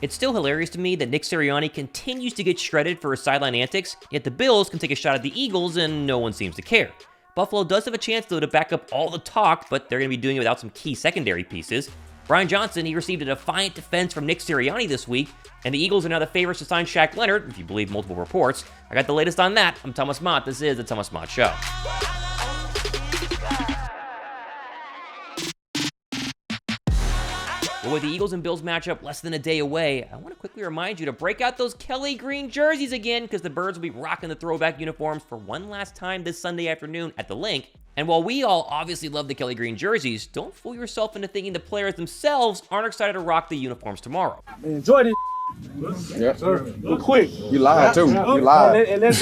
It's still hilarious to me that Nick Sirianni continues to get shredded for his sideline antics, yet the Bills can take a shot at the Eagles and no one seems to care. Buffalo does have a chance, though, to back up all the talk, but they're going to be doing it without some key secondary pieces. Brian Johnson, he received a defiant defense from Nick Sirianni this week, and the Eagles are now the favorites to sign Shaq Leonard, if you believe multiple reports. I got the latest on that. I'm Thomas Mott. This is the Thomas Mott Show. But with the Eagles and Bills matchup less than a day away, I want to quickly remind you to break out those Kelly green jerseys again, because the Birds will be rocking the throwback uniforms for one last time this Sunday afternoon at the Link. And while we all obviously love the Kelly green jerseys, don't fool yourself into thinking the players themselves aren't excited to rock the uniforms tomorrow. Enjoy this. Yep. Sir, real quick. You lied too. You lied. And let's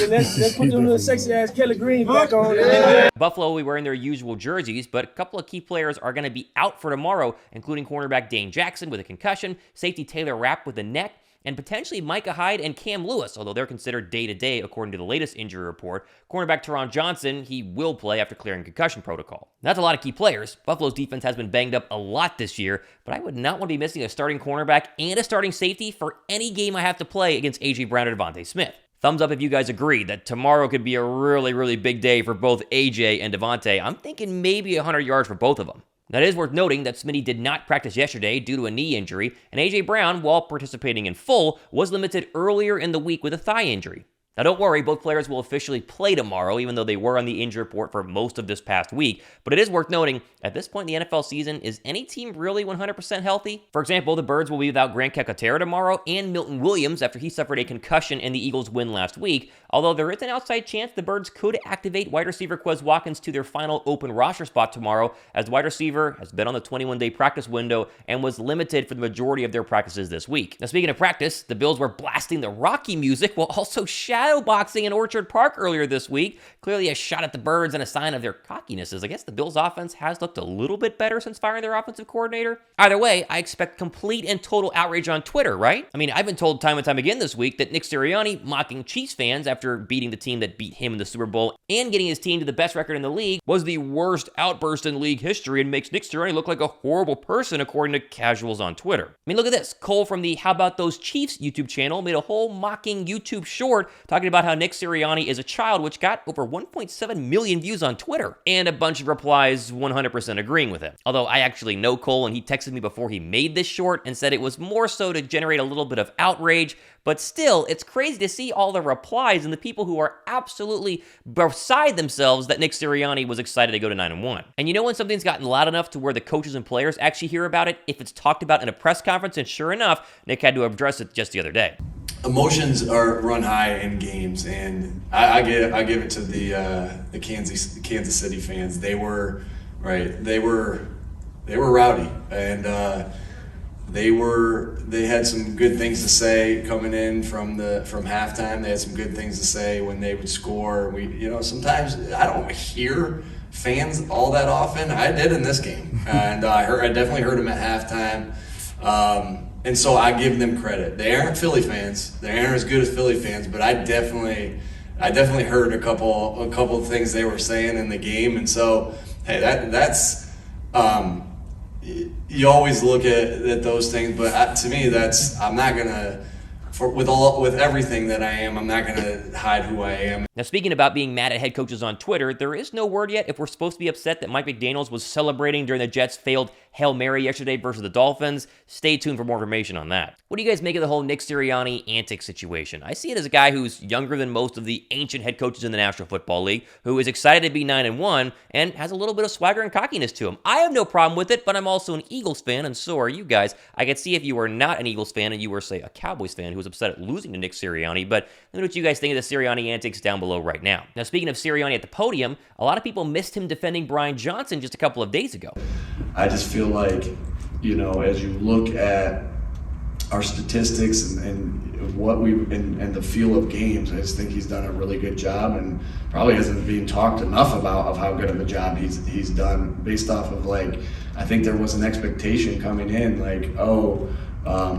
put them little sexy ass Kelly Green back on. Yeah. Buffalo will be wearing their usual jerseys, but a couple of key players are going to be out for tomorrow, including cornerback Dane Jackson with a concussion, safety Taylor Rapp with a neck, and potentially Micah Hyde and Cam Lewis, although they're considered day-to-day according to the latest injury report. Cornerback Teron Johnson, he will play after clearing concussion protocol. That's a lot of key players. Buffalo's defense has been banged up a lot this year, but I would not want to be missing a starting cornerback and a starting safety for any game I have to play against A.J. Brown or Devontae Smith. Thumbs up if you guys agree that tomorrow could be a really, really big day for both A.J. and Devontae. I'm thinking maybe 100 yards for both of them. Now, it is worth noting that Smitty did not practice yesterday due to a knee injury, and A.J. Brown, while participating in full, was limited earlier in the week with a thigh injury. Now, don't worry, both players will officially play tomorrow, even though they were on the injury report for most of this past week. But it is worth noting, at this point in the NFL season, is any team really 100% healthy? For example, the Birds will be without Grant Calcaterra tomorrow and Milton Williams after he suffered a concussion in the Eagles' win last week, although there is an outside chance the Birds could activate wide receiver Quez Watkins to their final open roster spot tomorrow, as the wide receiver has been on the 21-day practice window and was limited for the majority of their practices this week. Now, speaking of practice, the Bills were blasting the Rocky music while also shadowboxing in Orchard Park earlier this week. Clearly a shot at the Birds and a sign of their cockiness, as I guess the Bills' offense has looked a little bit better since firing their offensive coordinator. Either way, I expect complete and total outrage on Twitter, right? I mean, I've been told time and time again this week that Nick Sirianni mocking Chiefs fans after beating the team that beat him in the Super Bowl and getting his team to the best record in the league was the worst outburst in league history and makes Nick Sirianni look like a horrible person, according to casuals on Twitter. I mean, look at this. Cole from the How About Those Chiefs YouTube channel made a whole mocking YouTube short talking about how Nick Sirianni is a child, which got over 1.7 million views on Twitter, and a bunch of replies 100% agreeing with him. Although I actually know Cole, and he texted me before he made this short and said it was more so to generate a little bit of outrage, but still, it's crazy to see all the replies and the people who are absolutely beside themselves that Nick Sirianni was excited to go to 9-1. And you know when something's gotten loud enough to where the coaches and players actually hear about it? If it's talked about in a press conference, and sure enough, Nick had to address it just the other day. Emotions are run high in games, and I give it to the Kansas City fans. They were rowdy, and they had some good things to say coming in from halftime. They had some good things to say when they would score. Sometimes I don't hear fans all that often. I did in this game, and I definitely heard them at halftime. And so I give them credit. They aren't Philly fans. They aren't as good as Philly fans, but I definitely heard a couple of things they were saying in the game. And so, hey, that's you always look at those things, but to me, I'm not gonna. With everything that I am, I'm not going to hide who I am. Now, speaking about being mad at head coaches on Twitter, there is no word yet if we're supposed to be upset that Mike McDaniels was celebrating during the Jets' failed Hail Mary yesterday versus the Dolphins. Stay tuned for more information on that. What do you guys make of the whole Nick Sirianni antics situation? I see it as a guy who's younger than most of the ancient head coaches in the National Football League, who is excited to be 9-1 and has a little bit of swagger and cockiness to him. I have no problem with it, but I'm also an Eagles fan, and so are you guys. I could see if you were not an Eagles fan and you were, say, a Cowboys fan who was upset at losing to Nick Sirianni, but let me know what you guys think of the Sirianni antics down below right now. Now, speaking of Sirianni at the podium, a lot of people missed him defending Brian Johnson just a couple of days ago. I just feel like, as you look at our statistics and what and the feel of games, I just think he's done a really good job, and probably hasn't been talked enough about of how good of a job he's done based off of, I think there was an expectation coming in,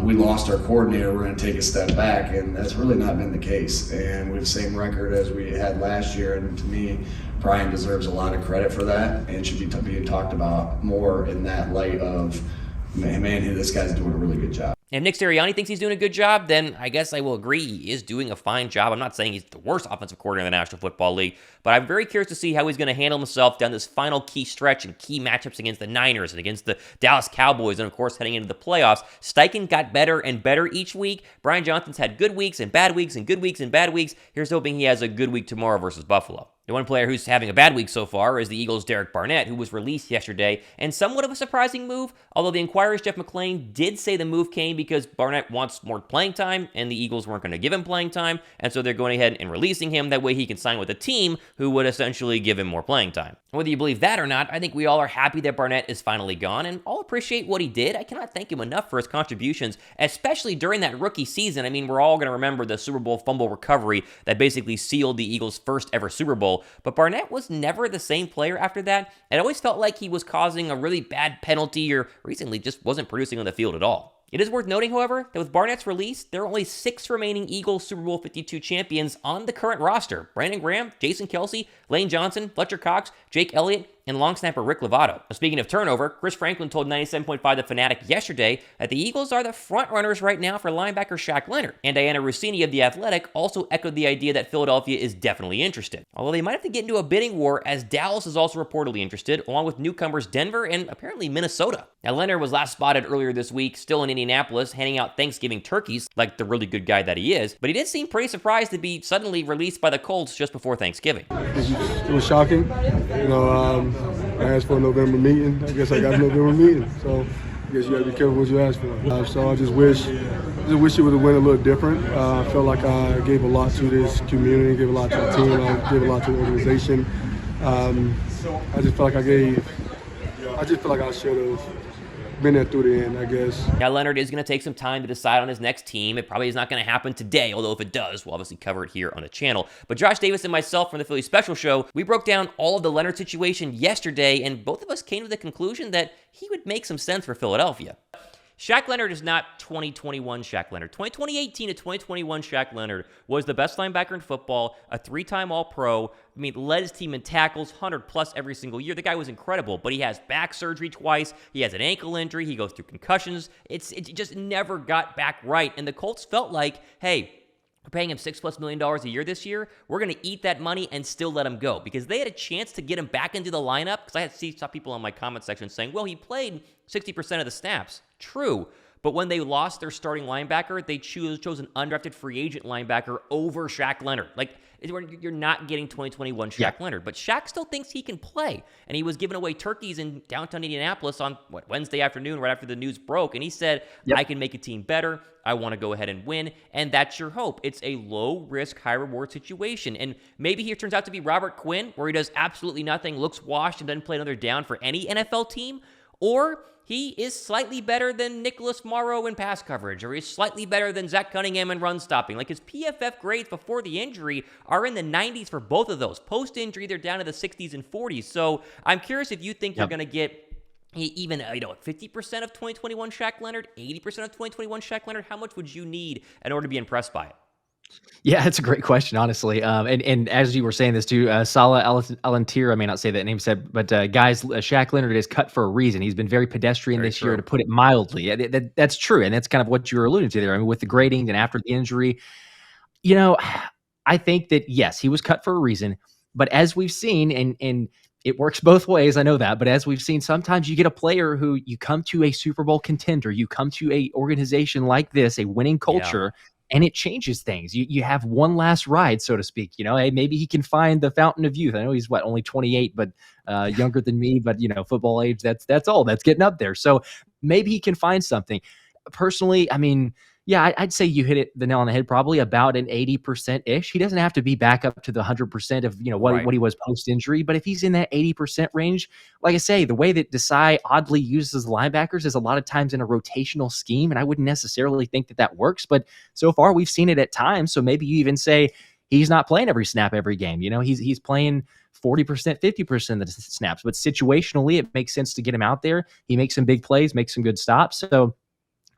we lost our coordinator, we're going to take a step back, and that's really not been the case. And we have the same record as we had last year, and to me, Brian deserves a lot of credit for that and should be being talked about more in that light of, man, this guy's doing a really good job. And if Nick Sirianni thinks he's doing a good job, then I guess I will agree he is doing a fine job. I'm not saying he's the worst offensive coordinator in the National Football League, but I'm very curious to see how he's going to handle himself down this final key stretch and key matchups against the Niners and against the Dallas Cowboys, and of course heading into the playoffs. Steichen got better and better each week. Brian Johnson's had good weeks and bad weeks and good weeks and bad weeks. Here's hoping he has a good week tomorrow versus Buffalo. The one player who's having a bad week so far is the Eagles' Derek Barnett, who was released yesterday, and somewhat of a surprising move, although the Inquirer's Jeff McClain did say the move came because Barnett wants more playing time, and the Eagles weren't going to give him playing time, and so they're going ahead and releasing him. That way he can sign with a team who would essentially give him more playing time. Whether you believe that or not, I think we all are happy that Barnett is finally gone, and all appreciate what he did. I cannot thank him enough for his contributions, especially during that rookie season. I mean, we're all going to remember the Super Bowl fumble recovery that basically sealed the Eagles' first ever Super Bowl, but Barnett was never the same player after that. It always felt like he was causing a really bad penalty or recently just wasn't producing on the field at all. It is worth noting, however, that with Barnett's release, there are only 6 remaining Eagles Super Bowl 52 champions on the current roster. Brandon Graham, Jason Kelsey, Lane Johnson, Fletcher Cox, Jake Elliott, and long snapper Rick Lovato. Now, speaking of turnover, Chris Franklin told 97.5 The Fanatic yesterday that the Eagles are the front runners right now for linebacker Shaq Leonard. And Diana Rossini of The Athletic also echoed the idea that Philadelphia is definitely interested. Although they might have to get into a bidding war, as Dallas is also reportedly interested, along with newcomers Denver and apparently Minnesota. Now, Leonard was last spotted earlier this week, still in Indianapolis, handing out Thanksgiving turkeys, like the really good guy that he is, but he did seem pretty surprised to be suddenly released by the Colts just before Thanksgiving. It was shocking. I asked for a November meeting. I guess I got a November meeting. So I guess you got to be careful what you ask for. So I just wish it would have went a little different. I felt like I gave a lot to this community, gave a lot to the team, I gave a lot to the organization. I just felt like I should have been there through the end, I guess. Now, Leonard is going to take some time to decide on his next team. It probably is not going to happen today, although if it does, we'll obviously cover it here on the channel. But Josh Davis and myself from the Philly Special Show, we broke down all of the Leonard situation yesterday, and both of us came to the conclusion that he would make some sense for Philadelphia. Shaq Leonard is not 2021 Shaq Leonard. 2018 to 2021 Shaq Leonard was the best linebacker in football, a 3-time All-Pro. I mean, led his team in tackles, 100+ every single year. The guy was incredible, but he has back surgery twice. He has an ankle injury. He goes through concussions. It just never got back right. And the Colts felt like, hey, we're paying him $6+ million a year this year. We're going to eat that money and still let him go, because they had a chance to get him back into the lineup. Because I had some people on my comment section saying, well, he played 60% of the snaps. True. But when they lost their starting linebacker, they chose an undrafted free agent linebacker over Shaq Leonard. Like, you're not getting 2021 Shaq Leonard. But Shaq still thinks he can play. And he was giving away turkeys in downtown Indianapolis on, Wednesday afternoon, right after the news broke. And he said, I can make a team better. I want to go ahead and win. And that's your hope. It's a low-risk, high-reward situation. And maybe he turns out to be Robert Quinn, where he does absolutely nothing, looks washed, and doesn't play another down for any NFL team. Or he is slightly better than Nicholas Morrow in pass coverage, or he's slightly better than Zach Cunningham in run stopping. Like, his PFF grades before the injury are in the 90s for both of those. Post-injury, they're down to the 60s and 40s. So I'm curious if you think you're going to get even 50% of 2021 Shaq Leonard, 80% of 2021 Shaq Leonard. How much would you need in order to be impressed by it? Yeah, that's a great question, honestly. And as you were saying this too, Salah Alantir, I may not say that name said, but guys, Shaq Leonard is cut for a reason. He's been very pedestrian this year, to put it mildly. That's true, and that's kind of what you were alluding to there. I mean, with the grading and after the injury, I think that yes, he was cut for a reason. But as we've seen, and it works both ways, I know that, but as we've seen, sometimes you get a player who you come to a Super Bowl contender, you come to a organization like this, a winning culture. Yeah. And it changes things. You have one last ride, so to speak. Hey, maybe he can find the fountain of youth. I know he's only 28, but younger than me. But football age, that's all. That's getting up there. So maybe he can find something. Personally, I mean, yeah, I'd say you hit the nail on the head. Probably about an 80% ish. He doesn't have to be back up to the 100% of what he was post injury. But if he's in that 80% range, like I say, the way that Desai oddly uses linebackers is a lot of times in a rotational scheme, and I wouldn't necessarily think that works. But so far, we've seen it at times. So maybe you even say he's not playing every snap every game. He's playing 40%, 50% of the snaps. But situationally, it makes sense to get him out there. He makes some big plays, makes some good stops. So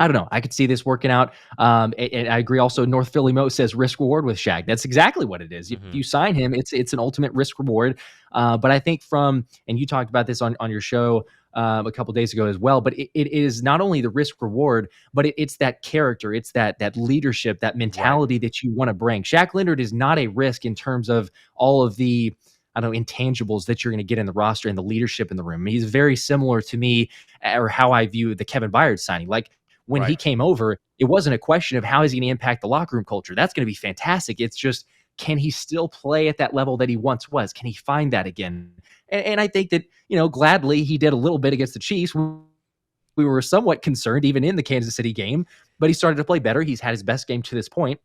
I don't know. I could see this working out. And I agree also, North Philly Mo says risk reward with Shaq. That's exactly what it is. If you sign him, it's an ultimate risk reward. But I think and you talked about this on your show a couple days ago as well. But it is not only the risk reward, but it's that character, it's that leadership, that mentality that you want to bring. Shaq Leonard is not a risk in terms of all of the, I don't know, intangibles that you're going to get in the roster and the leadership in the room. He's very similar to me, or how I view the Kevin Byard signing. Like when he came over, it wasn't a question of how is he going to impact the locker room culture. That's going to be fantastic. It's just, can he still play at that level that he once was? Can he find that again? And I think that, gladly he did a little bit against the Chiefs. We were somewhat concerned even in the Kansas City game, but he started to play better. He's had his best game to this point.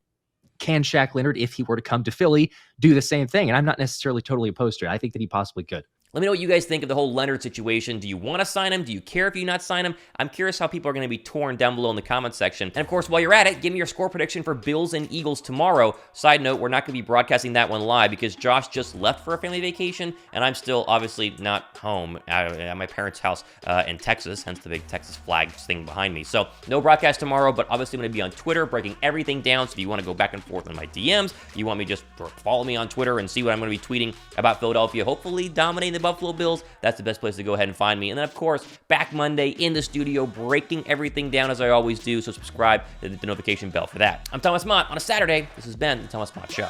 Can Shaq Leonard, if he were to come to Philly, do the same thing? And I'm not necessarily totally opposed to it. I think that he possibly could. Let me know what you guys think of the whole Leonard situation. Do you want to sign him? Do you care if you not sign him? I'm curious how people are going to be torn down below in the comments section. And of course, while you're at it, give me your score prediction for Bills and Eagles tomorrow. Side note, we're not going to be broadcasting that one live because Josh just left for a family vacation, and I'm still obviously not home at my parents' house in Texas, hence the big Texas flag thing behind me. So no broadcast tomorrow, but obviously I'm going to be on Twitter breaking everything down. So if you want to go back and forth in my DMs, you want me just follow me on Twitter and see what I'm going to be tweeting about Philadelphia, hopefully dominating the Buffalo Bills. That's the best place to go ahead and find me. And then, of course, back Monday in the studio, breaking everything down as I always do. So subscribe to the notification bell for that. I'm Thomas Mott on a Saturday. This has been the Thomas Mott Show.